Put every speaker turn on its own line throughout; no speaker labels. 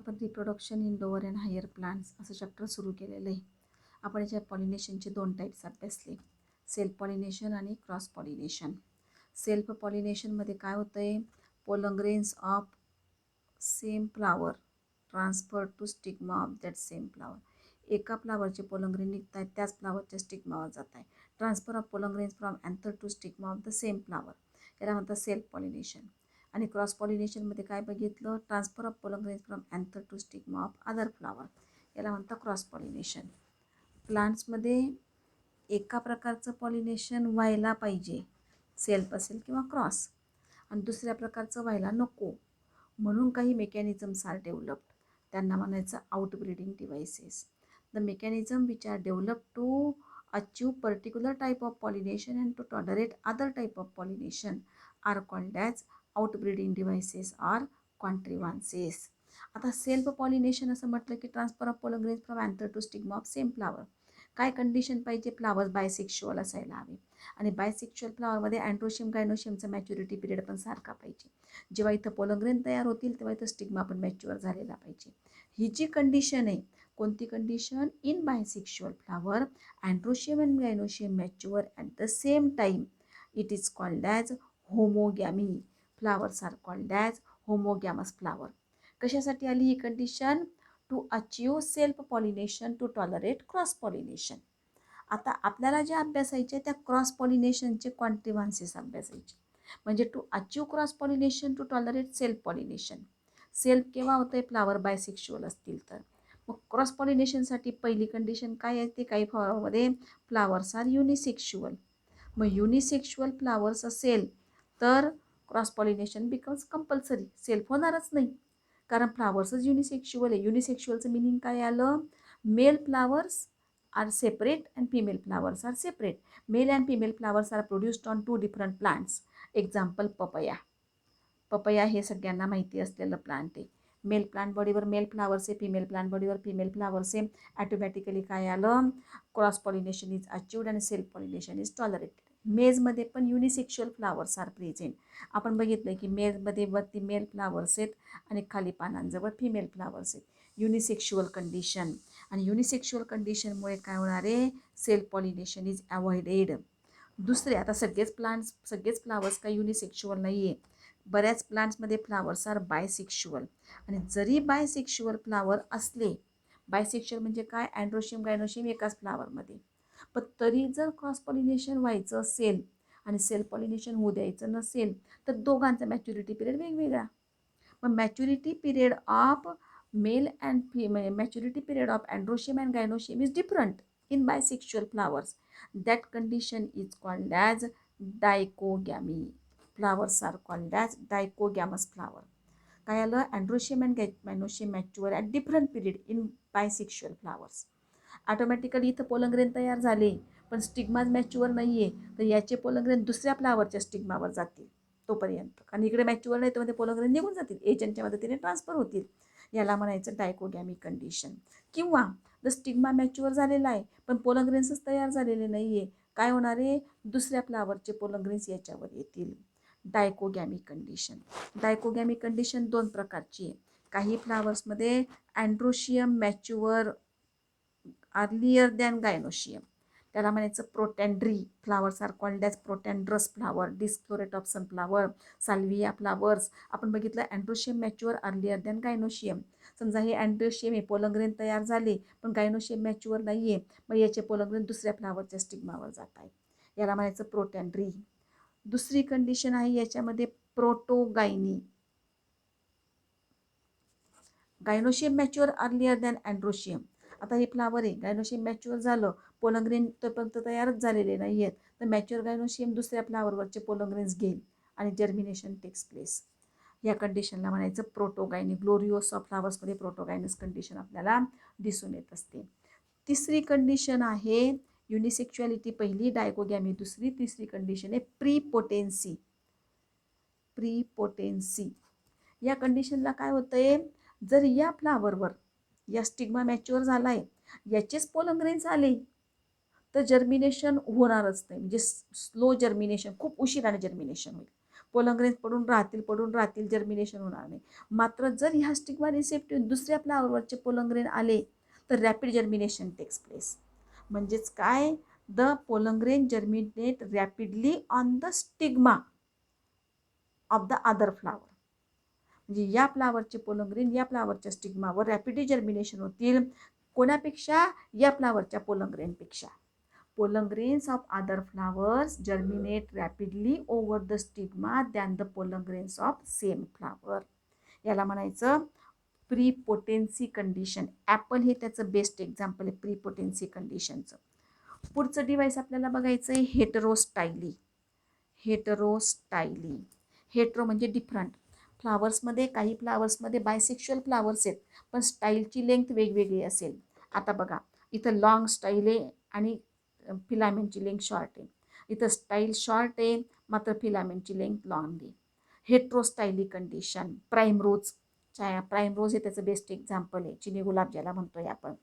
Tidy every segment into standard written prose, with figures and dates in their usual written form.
आपण reproduction in lower and higher plants असं chapter सुरू केलेलं आहे. आपण याच्या पॉलिनेशनचे 2 टाईप्स अभ्यासले, सेल्फ पॉलिनेशन आणि क्रॉस पॉलिनेशन. सेल्फ पॉलिनेशनमध्ये काय होतं आहे, pollen grains of same flower transfer to stigma of that same flower. एका फ्लावरचे पोलन ग्रेन निघत आहेत, त्याच फ्लावरच्या स्टिग्मावर जात आहे. Transfer of pollen grains from anther to stigma of the same flower, याला म्हणतात सेल्फ पॉलिनेशन. आणि क्रॉस पॉलिनेशनमध्ये काय बघितलं, transfer of pollen grains from anther to stigma of other flower, याला म्हणतात क्रॉस पॉलिनेशन. प्लांट्समध्ये एका प्रकारचं पॉलिनेशन व्हायला पाहिजे, सेल्फ असेल किंवा क्रॉस, आणि दुसऱ्या प्रकारचं व्हायला नको, म्हणून काही मेकॅनिझम्स आर डेव्हलप्ड, त्यांना म्हणायचं outbreeding devices. The mechanism which are develop to achieve particular type of pollination and to tolerate other type of pollination are called as outbreeding devices or contrivances. आता सेल्फ पॉलिनेशन असं म्हटलं की transfer of pollen grains from anther to stigma of same flower. काय condition पाहिजे, flower bisexual असायला हवे, आणि bisexual फ्लावरमध्ये अँड्रोशियम गायनोशियमचा मॅच्युरिटी पिरियड पण सारखा पाहिजे. जेव्हा इथं पोलन ग्रेन तयार होतील तेव्हा इथं स्टिग्मा पण मॅच्युअर झालेला पाहिजे. ही जी कंडिशन आहे, कोणती condition, in bisexual flower androecium and gynoecium mature at the same time, it is called as homogamy. Flowers are called as homogamous flower. कशासाठी आली ही condition, to achieve self pollination to tolerate cross pollination. आता आपल्याला जे अभ्यासायचे त्या cross पॉलिनेशनचे contrivances अभ्यासायचे, म्हणजे to achieve cross pollination to tolerate self pollination. Self केव्हा होतं आहे, फ्लावर बायसेक्शुअल असतील तर. मग क्रॉस पॉलिनेशनसाठी पहिली कंडिशन काय आहे, ते काही फ्लावरमध्ये फ्लावर्स आर युनिसेक्शुअल. मग युनिसेक्शुअल फ्लावर्स असेल तर cross pollination becomes compulsory, self होणारच नाही, कारण फ्लावर्सच युनिसेक्शुअल आहे. युनिसेक्शुअलचं मिनिंग काय आलं, male flowers are separate and female flowers are separate. Male and female flowers are produced on 2 different plants. Example papaya. Papaya हे सगळ्यांना माहिती असलेलं प्लांट आहे. मेल प्लांट बॉडीवर मेल फ्लावर्स आहे, फिमेल प्लांट बॉडीवर फिमेल फ्लावर्स आहे. Automatically काय आलं, cross pollination is achieved आणि सेल्फ पॉलिनेशन इज टॉलरेटेड. मेजमध्ये पण युनिसेक्शुअल फ्लावर्स आर प्रेझेंट. आपण बघितलं की मेजमध्ये वरती मेल फ्लावर्स आहेत आणि खाली पानांजवळ फिमेल फ्लावर्स आहेत. युनिसेक्शुअल कंडिशन, आणि युनिसेक्शुअल कंडिशनमुळे काय होणार आहे, सेल्फ पॉलिनेशन इज अवॉइडेड. दुसरे, आता सगळेच फ्लावर्स काही युनिसेक्शुअल नाही आहे. बऱ्याच प्लांट्समध्ये फ्लावर्स आर बायसेक्शुअल, आणि जरी बायसेक्शुअल फ्लावर असले, बायसेक्शुअल म्हणजे काय, अँड्रोशियम गायनोशियम एकाच फ्लावरमध्ये, पण तरी जर क्रॉस पॉलिनेशन व्हायचं असेल आणि सेल्फ पॉलिनेशन होऊ द्यायचं नसेल तर दोघांचा मॅच्युरिटी पिरियड वेगवेगळा. मग maturity period of male and female, maturity period of androecium and gynoecium is different in bisexual flowers. That condition is called as dichogamy. Flowers are called as dichogamous flower. काय आलं, androecium and gynoecium mature at different period in bisexual flowers. Automatically इथं pollen grain तयार झाले पण stigmas mature नाही आहे, तर याचे पोलन ग्रेन दुसऱ्या फ्लावरच्या स्टिग्मावर जातील तोपर्यंत, कारण इकडे मॅच्युअर नाही तर मध्ये पोलन ग्रेन निघून जातील, एजंटच्या मदतीने ट्रान्सफर होतील. याला म्हणायचं डायकोगॅमी कंडिशन. किंवा द स्टिग्मा मॅच्युअर झालेला आहे पण पोलन ग्रेन्सच तयार झालेले नाही आहे, काय होणार आहे, दुसऱ्या फ्लावरचे पोलन ग्रेन्स याच्यावर येतील. डायकोगॅमी कंडिशन. डायकोगॅमी कंडिशन 2 प्रकारची आहे. काही फ्लावर्समध्ये androecium mature earlier than gynoecium, त्याला म्हणायचं protandry. Flowers are called as protandrous flower, disc floret of sunflower, salvia flowers. आपण बघितलं androecium mature earlier than gynoecium. समजा हे अँड्रोशियम आहे, पोलन ग्रेन तयार झाले पण गायनोशियम मॅच्युअर नाही आहे, मग याचे पोलन ग्रेन दुसऱ्या फ्लावरच्या स्टिग्मावर जात आहेत, याला म्हणायचं प्रोटॅन्ड्री. दुसरी कंडिशन आहे याच्यामध्ये protogyny. Gynoecium mature earlier than androecium. आता हे फ्लावर आहे, गायनोशियम मॅच्युअर झालं, पोलन ग्रेन तोपर्यंत तयारच झालेले नाही आहेत, तर मॅच्युअर गायनोशियम दुसऱ्या फ्लावरवरचे पोलन ग्रेन्स घेईल आणि जर्मिनेशन टेक्स प्लेस. या कंडिशनला म्हणायचं प्रोटोगायनी. ग्लोरिओसा फ्लावर्समध्ये प्रोटोगायनस कंडिशन आपल्याला दिसून येत असते. तिसरी कंडिशन आहे युनिसेक्शुअलिटी, पहिली डायकोगॅमी दुसरी. तिसरी कंडिशन आहे प्रीपोटेन्सी. प्रीपोटेन्सी या कंडिशनला काय होतंय, जर या फ्लावरवर या स्टिग्मा मॅच्युअर झाला आहे, याचेच पोलन ग्रेन्स आले तर जर्मिनेशन होणारच नाही, म्हणजे स्लो जर्मिनेशन, खूप उशिराने जर्मिनेशन होईल. पोलन पडून राहतील, जर्मिनेशन होणार नाही. मात्र जर ह्या स्टिग्मा रिसेप्टिव्ह दुसऱ्या फ्लावरवरचे पोलन आले तर रॅपिड जर्मिनेशन टेक्स प्लेस. म्हणजेच काय, the pollen germinate rapidly on the stigma of the other flower. म्हणजे या फ्लावरचे पोलन या फ्लावरच्या स्टिग्मावर रॅपिडली जर्मिनेशन होतील. कोणापेक्षा? या फ्लावरच्या pollen Pollen grains of other flowers germinate rapidly over the stigma than the pollen grains of same flower. याला म्हणायचं प्रीपोटेन्सी condition. Apple हे त्याचं best example आहे प्रीपोटेन्सी कंडिशनचं. पुढचं डिव्हाइस आपल्याला बघायचं आहे हेटरोस्टायली. हेटरो म्हणजे डिफरंट. फ्लावर्समध्ये काही फ्लावर्समध्ये बायसेक्शुअल फ्लावर्स आहेत पण स्टाईलची लेंथ वेगवेगळी असेल. आता बघा, इथं लॉंग स्टाईल आहे आणि फिलामेंटची लेंथ शॉर्ट आहे. इथं स्टाईल शॉर्ट आहे मात्र फिलामेंटची लेंथ लॉंग आहे. हेट्रोस्टायली कंडिशन. प्राईमरोज हे त्याचं बेस्ट एक्झाम्पल आहे. चिनी गुलाब ज्याला म्हणतोय आपण.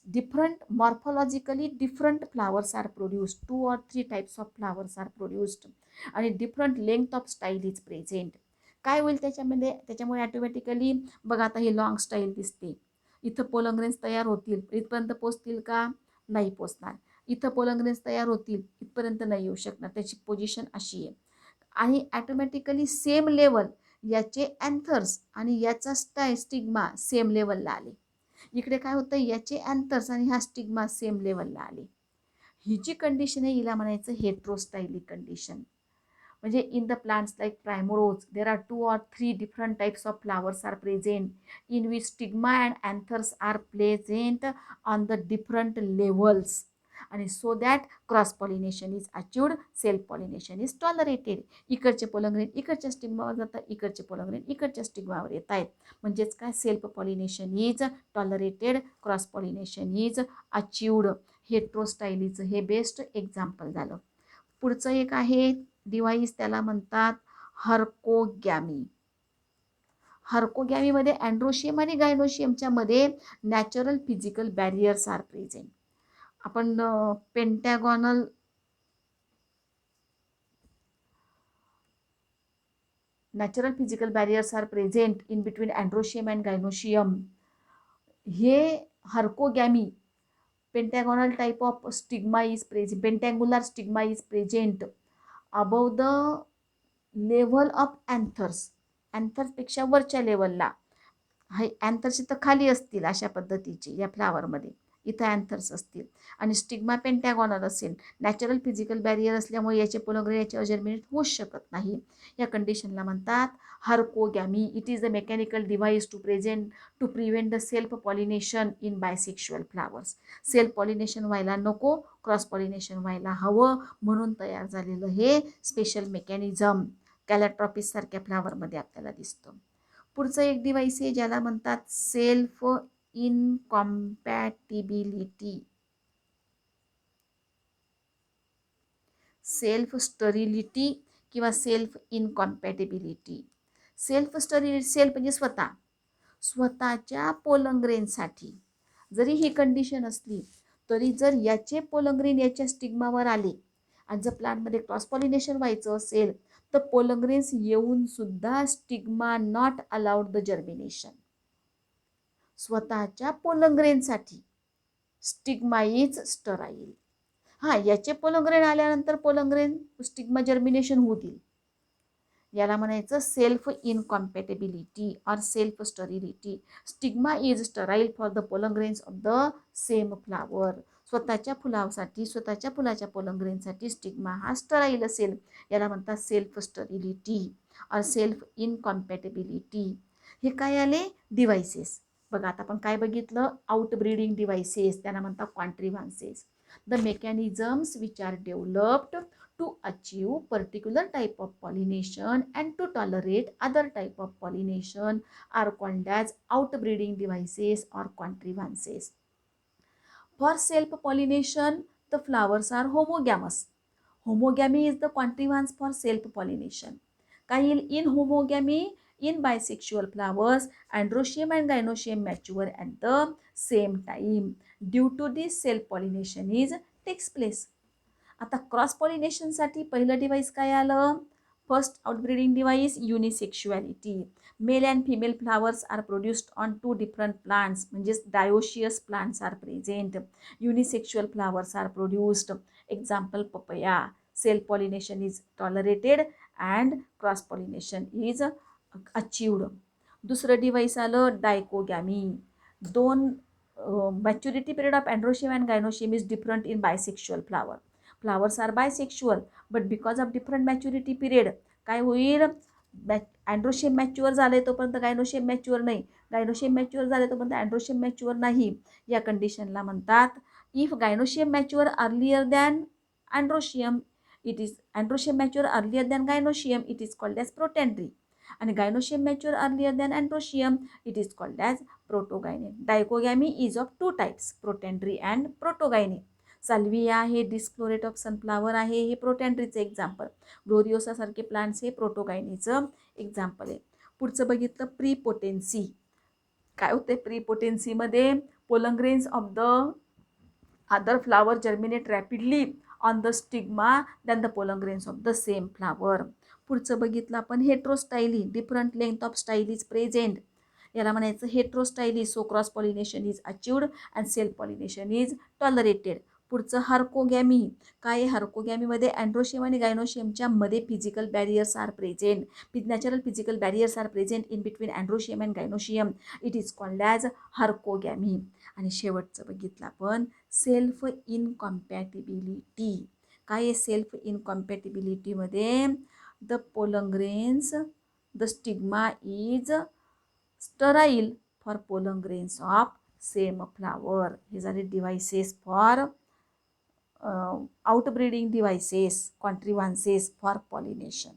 Different morphologically different flowers are produced. 2 or 3 types of flowers are produced आणि different length of style is present. काय होईल त्याच्यामुळे ॲटोमॅटिकली बघा, आता ही लॉंग स्टाईल दिसते. इथं पोलन ग्रेन्स तयार होतील, इथपर्यंत पोचतील का? नाही पोचणार. इथं पोलन ग्रेन्स तयार होतील, इथपर्यंत नाही येऊ शकणार. त्याची पोझिशन अशी आहे. आणि ॲटोमॅटिकली सेम लेवल याचे अँथर्स आणि याचा स्टिग्मा सेम लेवलला आले. इकडे काय होतं, याचे अँथर्स आणि हा स्टिग्मा सेम लेवलला आले. ही जी कंडिशन आहे हिला म्हणायचं हेट्रोस्टायली कंडिशन. म्हणजे in the plants like primrose there are 2 or 3 different types of flowers are present in which stigma and anthers are present on the different levels आणि so that cross pollination is achieved, self pollination is tolerated. इकडचे pollen इकडच्या स्टिग्मावर जातात, इकडचे pollen इकडच्या स्टिग्मावर येत आहेत. म्हणजेच काय, self pollination is tolerated, cross pollination is achieved. हेट्रोस्टायलीचं हे बेस्ट एक्झाम्पल झालं. पुढचं एक आहे डिव्हाइस, त्याला म्हणतात हर्कोगॅमी. हर्कोगॅमीमध्ये अँड्रोशियम आणि गायनोशियमच्या मध्ये natural physical barriers are present. आपण pentagonal natural physical barriers are present in between androecium and gynoecium. हे herkogamy pentagonal type of stigma is present, pentangular stigma is present above the level of anthers. अँथर्सपेक्षा वरच्या लेवलला. हे anthers इथं खाली असतील अशा पद्धतीचे या फ्लावरमध्ये, इथं अँथर्स असतील आणि स्टिग्मा पेंटॅगॉनल असेल. नॅचरल फिजिकल बॅरियर असल्यामुळे याचे पोलन याच्यावर जर्मिनेट होऊच शकत नाही. या कंडिशनला म्हणतात herkogamy. It is the mechanical device to prevent the self pollination in bisexual flowers. Self pollination व्हायला नको, क्रॉस पॉलिनेशन व्हायला हवं म्हणून तयार झालेलं हे स्पेशल मेकॅनिझम कॅलॅट्रॉपिस सारख्या फ्लावरमध्ये आपल्याला दिसतं. पुढचं एक डिव्हाइस आहे ज्याला म्हणतात सेल्फ इनकॉम्पॅटिबिलिटी. सेल्फ स्टरिलिटी किंवा सेल्फ इनकॉम्पॅटिबिलिटी. सेल्फ म्हणजे स्वतःच्या पोलन जरी ही कंडिशन असली तरी जर याचे पोलन याच्या स्टिग्मावर आले आणि जर प्लांटमध्ये क्रॉस पॉलिनेशन व्हायचं असेल तर पोलन येऊन सुद्धा stigma not allowed the germination. स्वतःच्या पोलन स्टिग्मा इज स्टराईल. याचे पोलन आल्यानंतर पोलन स्टिग्मा जर्मिनेशन होतील. याला म्हणायचं self incompatibility or self sterility. Stigma is sterile for the pollen grains of the same flower. स्वतःच्या फुलाच्या पोलन स्टिग्मा हा sterile असेल. याला म्हणतात self sterility or self incompatibility. हे काय आले डिव्हाइसेस. बघा आता आपण काय बघितलं, आउटब्रीडिंग डिव्हाइसेस, त्यांना म्हणतात contrivances. The mechanisms which are developed to achieve particular type of pollination and to tolerate other type of pollination are called as outbreeding devices or contrivances. For self-pollination, the flowers are homogamous. Homogamy is the contrivance for self-pollination. In homogamy, in bisexual flowers, androecium and gynoecium mature at the same time. Due to this, self-pollination takes place. आता cross पॉलिनेशनसाठी पहिलं device काय आलं, First outbreeding device, unisexuality. Male and female flowers are produced on two different plants, म्हणजेच dioecious plants are present. Unisexual flowers are produced. Example, papaya. Self pollination is tolerated and cross pollination is achieved. दुसरं device आलं dichogamy. दोन maturity period of androecium and gynoecium is different in bisexual flower. Flowers are bisexual but because of different maturity period काय होईल, androecium mature झाले तोपर्यंत gynoecium mature नाही, gynoecium mature झाले तोपर्यंत अँड्रोशियम मॅच्युअर नाही. या कंडिशनला म्हणतात if gynoecium mature earlier than androecium it is androecium mature earlier than gynoecium it is called as protandry, आणि gynoecium mature earlier than androecium it is called as protogyny. Dichogamy is of two types, protandry and protogyny. Salvia हे disc floret of sunflower आहे, हे प्रोटेंड्रीचं example. ग्लोरिओसासारखे plants हे प्रोटोगायनीचं example आहे. पुढचं बघितलं prepotency. काय होते प्रीपोटेन्सीमध्ये, pollen grains of the other flower germinate rapidly on the stigma than the pollen grains of the same flower. पुढचं बघितलं आपण heterostyly. Different length of style is present. याला म्हणायचं heterostyly. So cross pollination is achieved and self pollination is tolerated. पुढचं herkogamy. काय आहे हार्कोगॅमीमध्ये, androecium आणि गायनोशियमच्या मध्ये physical barriers are present. Natural physical barriers are present in between androecium and gynoecium. It is called as herkogamy. आणि शेवटचं बघितलं आपण सेल्फ इनकॉम्पॅटिबिलिटी. काय आहे सेल्फ इनकॉम्पॅटिबिलिटीमध्ये, the pollen grains, the stigma is sterile for pollen grains of same flower. These are the devices for outbreeding devices, contrivances for pollination.